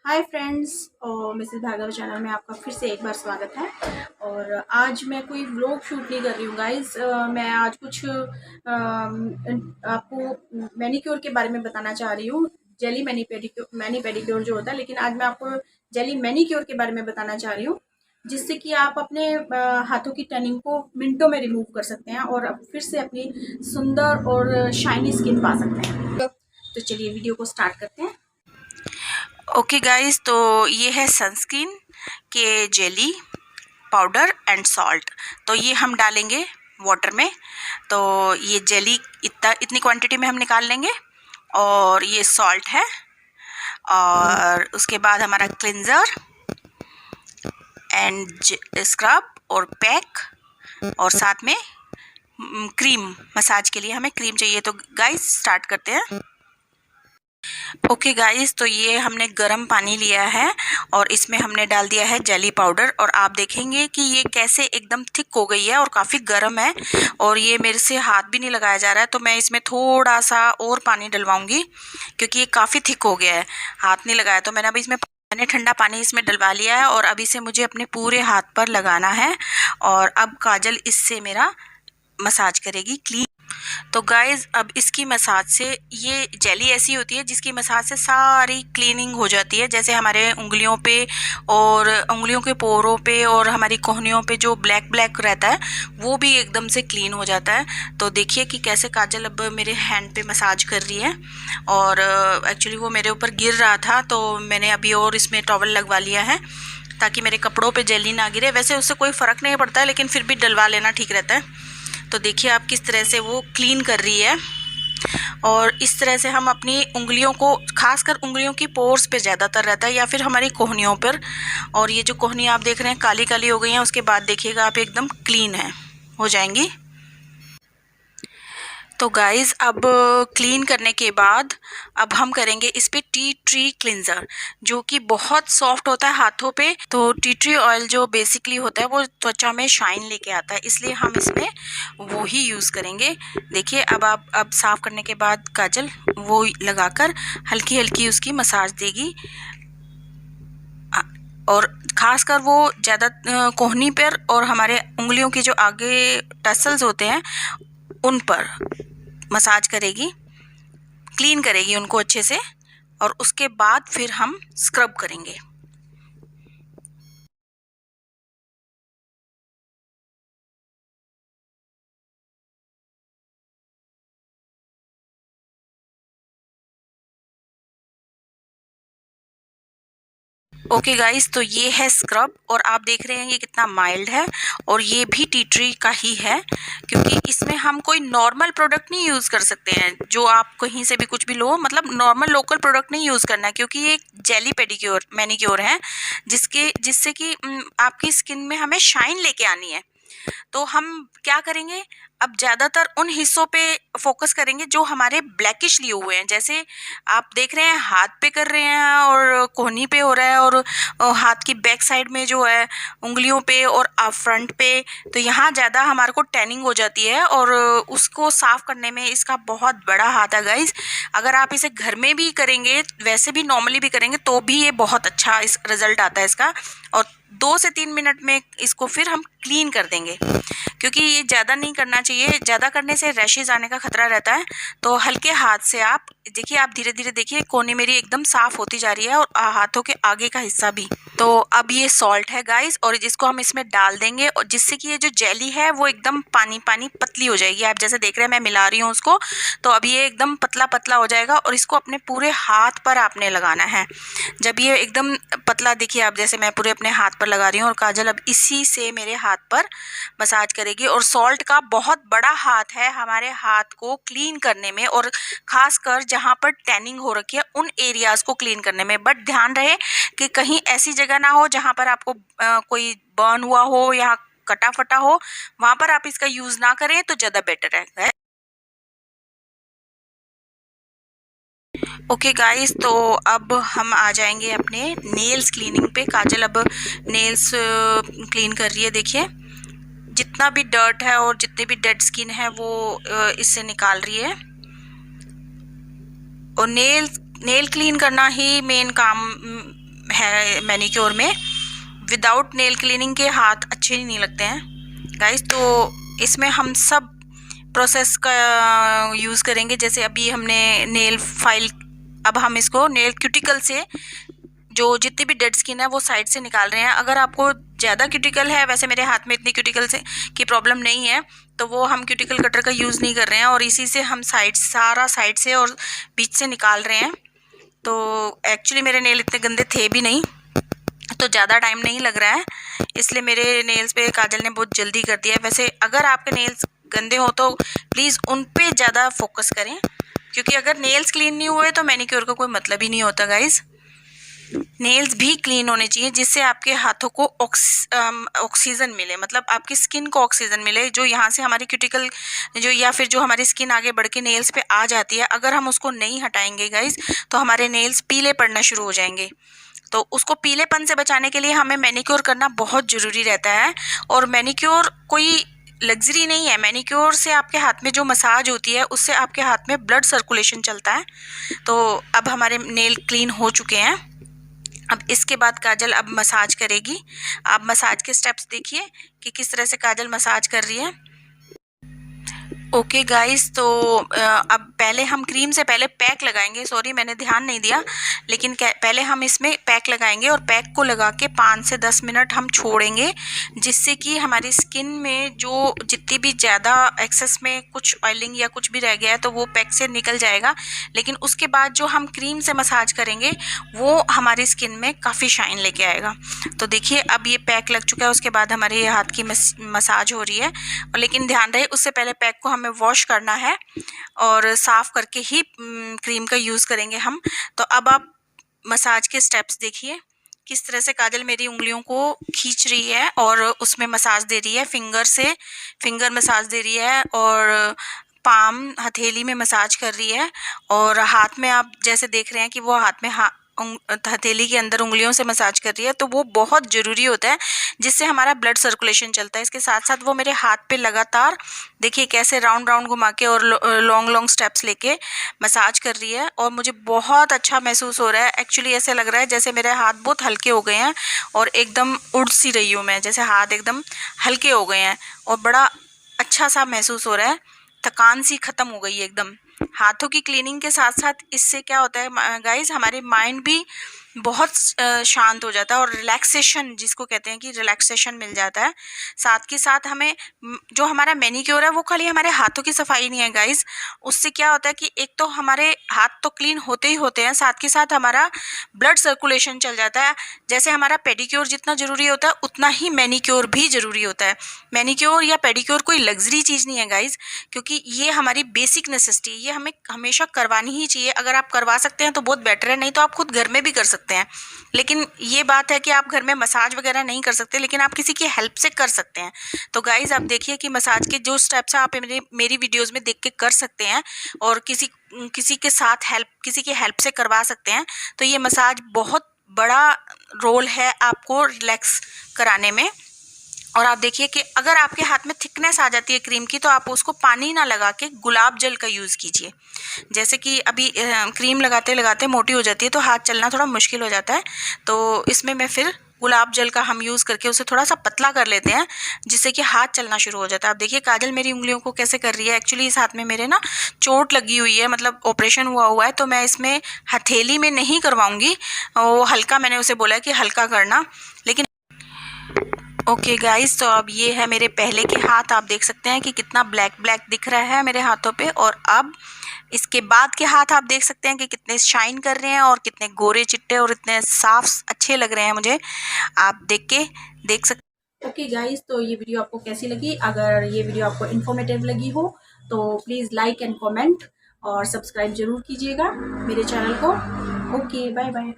Hi friends और Mrs Bhargava channel में आपका फिर से एक बार स्वागत है। और आज मैं कोई व्लॉग शूट नहीं कर रही हूँ गाइस। मैं आज कुछ आपको मैनीक्योर के बारे में बताना चाह रही हूँ। जेली मैनी पेडिक्योर जो होता है, लेकिन आज मैं आपको जेली मैनीक्योर के बारे में बताना चाह रही हूँ, जिससे कि आप अपने हाथों की टैनिंग को मिनटों में रिमूव कर सकते हैं और अब फिर से अपनी सुंदर और शाइनी स्किन पा सकते हैं। तो चलिए वीडियो को स्टार्ट करते हैं। ओके गाइस, तो ये है सनस्क्रीन के जेली पाउडर एंड सॉल्ट। तो ये हम डालेंगे वाटर में। तो ये जेली इतनी क्वांटिटी में हम निकाल लेंगे। और ये सॉल्ट है, और उसके बाद हमारा क्लिंजर एंड स्क्रब और पैक, और साथ में क्रीम। मसाज के लिए हमें क्रीम चाहिए। तो गाइस स्टार्ट करते हैं। ओके गाइस, तो ये हमने गर्म पानी लिया है और इसमें हमने डाल दिया है जेली पाउडर। और आप देखेंगे कि ये कैसे एकदम थिक हो गई है और काफ़ी गर्म है, और ये मेरे से हाथ भी नहीं लगाया जा रहा है। तो मैं इसमें थोड़ा सा और पानी डलवाऊंगी क्योंकि ये काफ़ी थिक हो गया है, हाथ नहीं लगाया। तो मैंने ठंडा पानी इसमें डलवा लिया है और अभी से मुझे अपने पूरे हाथ पर लगाना है। और अब काजल इससे मेरा मसाज करेगी क्लीन। तो गाइज, अब इसकी मसाज से, ये जेली ऐसी होती है जिसकी मसाज से सारी क्लीनिंग हो जाती है। जैसे हमारे उंगलियों पे और उंगलियों के पोरों पे और हमारी कोहनियों पे जो ब्लैक ब्लैक रहता है वो भी एकदम से क्लीन हो जाता है। तो देखिए कि कैसे काजल अब मेरे हैंड पे मसाज कर रही है। और एक्चुअली वो मेरे ऊपर गिर रहा था, तो मैंने अभी और इसमें टॉवल लगवा लिया है ताकि मेरे कपड़ों पे जेली ना गिरे। वैसे उससे कोई फ़र्क नहीं पड़ता है, लेकिन फिर भी डलवा लेना ठीक रहता है। तो देखिए आप किस तरह से वो क्लीन कर रही है। और इस तरह से हम अपनी उंगलियों को, खासकर उंगलियों की पोर्स पे ज़्यादातर रहता है या फिर हमारी कोहनियों पर। और ये जो कोहनी आप देख रहे हैं काली काली हो गई हैं, उसके बाद देखिएगा आप एकदम क्लीन हो जाएंगी। तो गाइज़, अब क्लीन करने के बाद अब हम करेंगे इस पे टी ट्री क्लिंजर, जो कि बहुत सॉफ्ट होता है हाथों पे। तो टी ट्री ऑयल जो बेसिकली होता है वो त्वचा में शाइन लेके आता है, इसलिए हम इसमें वो ही यूज़ करेंगे। देखिए अब साफ़ करने के बाद काजल वो लगाकर हल्की हल्की उसकी मसाज देगी। और ख़ासकर वो ज़्यादा कोहनी पर और हमारे उंगलियों की जो आगे टसल्स होते हैं उन पर मसाज करेगी, क्लीन करेगी उनको अच्छे से। और उसके बाद फिर हम स्क्रब करेंगे। ओके गाइस, तो ये है स्क्रब, और आप देख रहे हैं ये कितना माइल्ड है। और ये भी टी ट्री का ही है, क्योंकि इसमें हम कोई नॉर्मल प्रोडक्ट नहीं यूज़ कर सकते हैं जो आप कहीं से भी कुछ भी लो। मतलब नॉर्मल लोकल प्रोडक्ट नहीं यूज़ करना है, क्योंकि ये एक जेली पेडिक्योर मैनीक्योर है जिससे कि आपकी स्किन में हमें शाइन लेके आनी है। तो हम क्या करेंगे, अब ज़्यादातर उन हिस्सों पे फोकस करेंगे जो हमारे ब्लैकिश लिए हुए हैं। जैसे आप देख रहे हैं हाथ पे कर रहे हैं और कोहनी पे हो रहा है, और हाथ की बैक साइड में जो है उंगलियों पे और फ्रंट पे। तो यहाँ ज़्यादा हमारे को टैनिंग हो जाती है, और उसको साफ़ करने में इसका बहुत बड़ा हाथ है गाइज। अगर आप इसे घर में भी करेंगे, वैसे भी नॉर्मली भी करेंगे, तो भी ये बहुत अच्छा इस रिज़ल्ट आता है इसका। और 2 से 3 मिनट में इसको फिर हम क्लीन कर देंगे, क्योंकि ये ज़्यादा नहीं करना चाहिए। ज़्यादा करने से रैशेज आने का खतरा रहता है। तो हल्के हाथ से आप देखिए, आप धीरे धीरे देखिए कोनी मेरी एकदम साफ़ होती जा रही है, और हाथों के आगे का हिस्सा भी। तो अब ये सॉल्ट है गाइस, और जिसको हम इसमें डाल देंगे, और जिससे कि ये जो जेली है वो एकदम पानी पानी पतली हो जाएगी। आप जैसे देख रहे हैं मैं मिला रही हूँ उसको, तो अब ये एकदम पतला पतला हो जाएगा। और इसको अपने पूरे हाथ पर आपने लगाना है। जब ये एकदम पतला, देखिए आप जैसे मैं पूरे अपने हाथ पर लगा रही हूँ, और काजल अब इसी से मेरे हाथ पर मसाज करेगी। और सॉल्ट का बहुत बड़ा हाथ है हमारे हाथ को क्लीन करने में, और खासकर जहाँ पर टैनिंग हो रखी है उन एरियाज को क्लीन करने में। बट ध्यान रहे कि कहीं ऐसी जगह ना हो जहाँ पर आपको कोई बर्न हुआ हो या कटा फटा हो, वहाँ पर आप इसका यूज़ ना करें तो ज़्यादा बेटर है। ओके गाइस, तो अब हम आ जाएंगे अपने नेल्स क्लीनिंग पे। काजल अब नेल्स क्लीन कर रही है। देखिए जितना भी डर्ट है और जितने भी डेड स्किन है वो इससे निकाल रही है। और नेल क्लीन करना ही मेन काम है मैनिक्योर में, विदाउट नेल क्लीनिंग के हाथ अच्छे नहीं लगते हैं गाइस। तो इसमें हम सब प्रोसेस का यूज़ करेंगे। जैसे अभी हमने नेल फाइल, अब हम इसको नेल क्यूटिकल से जो जितनी भी डेड स्किन है वो साइड से निकाल रहे हैं। अगर आपको ज़्यादा क्यूटिकल है, वैसे मेरे हाथ में इतनी क्यूटिकल से की प्रॉब्लम नहीं है, तो वो हम क्यूटिकल कटर का यूज़ नहीं कर रहे हैं और इसी से हम सारा साइड से और बीच से निकाल रहे हैं। तो एक्चुअली मेरे नेल इतने गंदे थे भी नहीं, तो ज़्यादा टाइम नहीं लग रहा है, इसलिए मेरे नेल्स पे काजल ने बहुत जल्दी कर दिया है। वैसे अगर आपके नेल्स गंदे हो तो प्लीज़ उन पे ज़्यादा फोकस करें, क्योंकि अगर नेल्स क्लीन नहीं हुए तो मैनिक्योर का कोई मतलब ही नहीं होता गाइज़। नेल्स भी क्लीन होने चाहिए जिससे आपके हाथों को ऑक्सीजन मिले, मतलब आपकी स्किन को ऑक्सीजन मिले। जो यहाँ से हमारी क्यूटिकल जो या फिर जो हमारी स्किन आगे बढ़ के नेल्स पे आ जाती है, अगर हम उसको नहीं हटाएंगे गाइज तो हमारे नेल्स पीले पड़ना शुरू हो जाएंगे। तो उसको पीलेपन से बचाने के लिए हमें मैनिक्योर करना बहुत ज़रूरी रहता है। और मैनिक्योर कोई लग्जरी नहीं है, मैनिक्योर से आपके हाथ में जो मसाज होती है उससे आपके हाथ में ब्लड सर्कुलेशन चलता है। तो अब हमारे नेल क्लीन हो चुके हैं। अब इसके बाद काजल अब मसाज करेगी। आप मसाज के स्टेप्स देखिए कि किस तरह से काजल मसाज कर रही है। ओके गाइस, तो अब पहले हम क्रीम से पहले पैक लगाएंगे। सॉरी मैंने ध्यान नहीं दिया, लेकिन पहले हम इसमें पैक लगाएंगे और पैक को लगा के 5 से 10 मिनट हम छोड़ेंगे, जिससे कि हमारी स्किन में जो जितनी भी ज़्यादा एक्सेस में कुछ ऑयलिंग या कुछ भी रह गया है तो वो पैक से निकल जाएगा। लेकिन उसके बाद जो हम क्रीम से मसाज करेंगे वो हमारी स्किन में काफ़ी शाइन लेके आएगा। तो देखिए अब ये पैक लग चुका है, उसके बाद हमारे ये हाथ की मसाज हो रही है। और लेकिन ध्यान रहे उससे पहले पैक को हमें वॉश करना है और साफ करके ही क्रीम का यूज़ करेंगे हम। तो अब आप मसाज के स्टेप्स देखिए किस तरह से काजल मेरी उंगलियों को खींच रही है और उसमें मसाज दे रही है, फिंगर मसाज दे रही है और पाम हथेली में मसाज कर रही है। और हाथ में आप जैसे देख रहे हैं कि वो हाथ में हथेली के अंदर उंगलियों से मसाज कर रही है, तो वो बहुत ज़रूरी होता है जिससे हमारा ब्लड सर्कुलेशन चलता है। इसके साथ साथ वो मेरे हाथ पे लगातार देखिए कैसे राउंड राउंड घुमा के और लॉन्ग स्टेप्स लेके मसाज कर रही है और मुझे बहुत अच्छा महसूस हो रहा है। एक्चुअली ऐसे लग रहा है जैसे मेरे हाथ बहुत हल्के हो गए हैं और एकदम उड़ सी रही हूँ मैं, जैसे हाथ एकदम हल्के हो गए हैं और बड़ा अच्छा सा महसूस हो रहा है। थकान सी ख़त्म हो गई है एकदम। हाथों की क्लीनिंग के साथ साथ इससे क्या होता है गाइस, हमारे माइंड भी बहुत शांत हो जाता है और रिलैक्सेशन जिसको कहते हैं कि रिलैक्सेशन मिल जाता है। साथ के साथ हमें जो हमारा मैनिक्योर है वो खाली हमारे हाथों की सफाई नहीं है गाइस, उससे क्या होता है कि एक तो हमारे हाथ तो क्लीन होते ही होते हैं, साथ के साथ हमारा ब्लड सर्कुलेशन चल जाता है। जैसे हमारा पेडिक्योर जितना ज़रूरी होता है उतना ही मैनिक्योर भी ज़रूरी होता है। मैनिक्योर या पेडिक्योर कोई लग्जरी चीज़ नहीं है गाइस, क्योंकि ये हमारी बेसिक नेसेसिटी, ये हमें हमेशा करवानी ही चाहिए। अगर आप करवा सकते हैं तो बहुत बेटर है, नहीं तो आप खुद घर में भी कर सकते हैं। लेकिन ये बात है कि आप घर में मसाज वगैरह नहीं कर सकते, लेकिन आप किसी की हेल्प से कर सकते हैं। तो गाइज आप देखिए कि मसाज के जो स्टेप्स हैं आप मेरी वीडियोस में देख के कर सकते हैं और किसी के साथ किसी की हेल्प से करवा सकते हैं। तो ये मसाज बहुत बड़ा रोल है आपको रिलैक्स कराने में। और आप देखिए कि अगर आपके हाथ में थिकनेस आ जाती है क्रीम की तो आप उसको पानी ना लगा के गुलाब जल का यूज़ कीजिए। जैसे कि अभी क्रीम लगाते लगाते मोटी हो जाती है तो हाथ चलना थोड़ा मुश्किल हो जाता है, तो इसमें मैं फिर गुलाब जल का हम यूज़ करके उसे थोड़ा सा पतला कर लेते हैं, जिससे कि हाथ चलना शुरू हो जाता है। आप देखिए काजल मेरी उंगलियों को कैसे कर रही है। एक्चुअली इस हाथ में मेरे ना चोट लगी हुई है, मतलब ऑपरेशन हुआ है, तो मैं इसमें हथेली में नहीं करवाऊँगी। वो हल्का, मैंने उसे बोला कि हल्का करना। लेकिन ओके गाइस, तो अब ये है मेरे पहले के हाथ। आप देख सकते हैं कि कितना ब्लैक दिख रहा है मेरे हाथों पे। और अब इसके बाद के हाथ आप देख सकते हैं कि कितने शाइन कर रहे हैं और कितने गोरे चिट्टे और इतने साफ अच्छे लग रहे हैं मुझे। आप देख सकते। ओके गाइस, तो ये वीडियो आपको कैसी लगी? अगर ये वीडियो आपको इन्फॉर्मेटिव लगी हो तो प्लीज़ लाइक एंड कॉमेंट और सब्सक्राइब जरूर कीजिएगा मेरे चैनल को। Okay, bye bye.